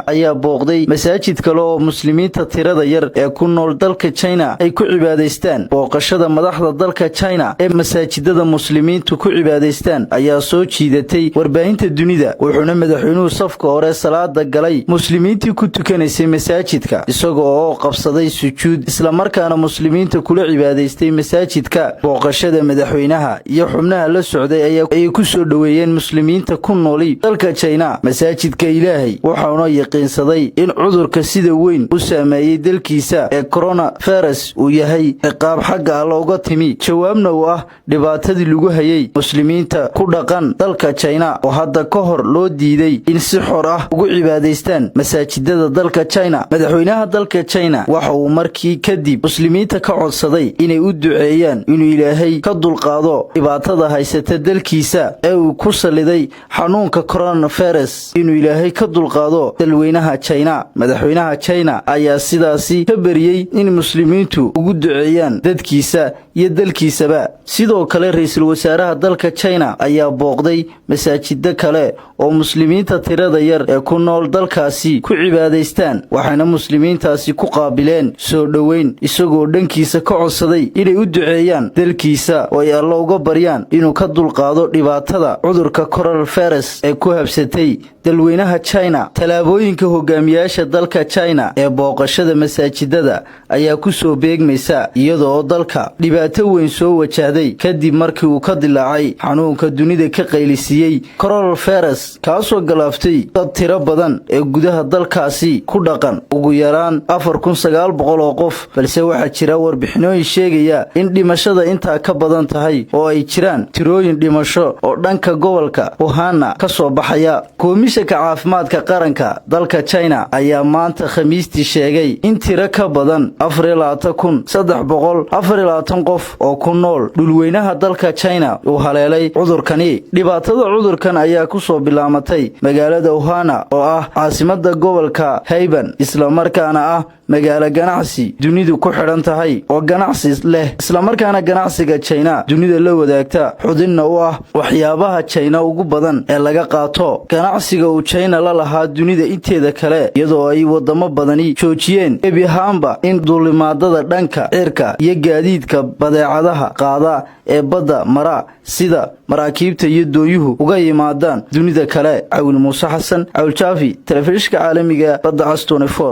ayaa booqday masaajid kale oo muslimiinta tirada yar ee ku nool dalka China ay ku cibaadaystaan. Booqashada madaxda dalka China ee masaajidada muslimiintu ku cibaadaystaan ayaa soo jiidatay warbaahinta dunida, wuxuuna madaxweynuhu safka hore salaada galay muslimiintii ku tukanaysay masaajidka isagoo qabsaday sujuud isla markaana muslimiinta kula cibaadaystay masaajidka. Booqashada madaxweynaha iyo xubnaha la socday ayay ku soo dhaweeyeen muslimiinta ku nool dalka China masaajidka Ilaahay, waxaana yaqiinsaday in cudurka sida weyn u saameeyay dalkiisa ee coronavirus uu yahay ciqaab xagga Allah uga timi, jawaabna u ah dhibaatadii lagu hayay muslimiinta ku dhaqan dalka China oo hadda ka hor loo diiday in si xor ah ugu cibaadaystaan masaajidada dalka China. Madaxweynaha dalka China waxa uu markii kadib muslimiinta ka codsaday inay u duceeyaan inuu Ilaahay ka dulqaado dhibaatada haysata dalkiisa ee uu ku saliday xanuunka coronavirus, inuu Ilaahay ka dulqaado dalweynaha China. Madaxweynaha China ayaa sidaasi ka bariyay in muslimiintu ugu duceeyaan dadkiisa iyo dalkiisaba. Sidoo kale ra'iisul wasaaraha dalka China ayaa booqday masaajid kale oo muslimiinta tirada yar ee ku nool dalkaasi ku cibaadaystaan, waxaana muslimiintaasi ku qaabileen soo dhaweyn isagoo dhankiisa ka codsaday inay u duceeyaan dalkiisa oo ay Allah uga baryaan inuu ka dulqaado dhibaatada cudurka coronavirus ee ku habsatay dalweynaha China. Talaabooyinka hogaamiyaasha dalka China ee booqashada masaajidada ayaa ku soo beegmaysa iyadoo dalka dhibaato weyn soo wajahday kadib markii uu ka dilaacay xanuunka dunida ka qaylisiyay coronavirus kaasoo galaaftay dad tiro badan ee gudaha dalkaasi ku dhaqan ugu yaraan 4900 oo qof, balse waxaa jira warbixinooyin sheegaya in dhimashada intaa ka badan tahay oo ay jiraan tirooyin dhimasho oo dhanka gobolka Wuhan ka soo baxaya. Komishanka caafimaadka qaranka dalka China ayaa maanta Khamiistii sheegay in tiro ka badan 4,324 qof oo ku nool dhulweynaha dalka China uu haleelay cudurkani. Dhibaatada cudurkan ayaa ku soo bilaamatay magaalada Wuhan oo ah caasimadda gobolka Hebei, isla markaana ah magaalo ganacsi dunidu ku xidhan tahay oo ganacsi leh, isla markaana ganacsiga China dunida la wadaagta xudinna u ah waxyaabaha China ugu badan ee laga qaato. Ganacsiga uu China la lahaa dunida inteeda kale iyadoo ay wadamo badani joojiyeen gebi ahaanba in duulimaadada dhanka cirka iyo gaadiidka badeecadaha qaada ee badda mara sida maraakiibta iyo dooyuhu uga yimaadaan dunida kale. Cawil Muuse Xasan, Cawil Jaafi, Telefishinka Caalamiga Badda Cas 24.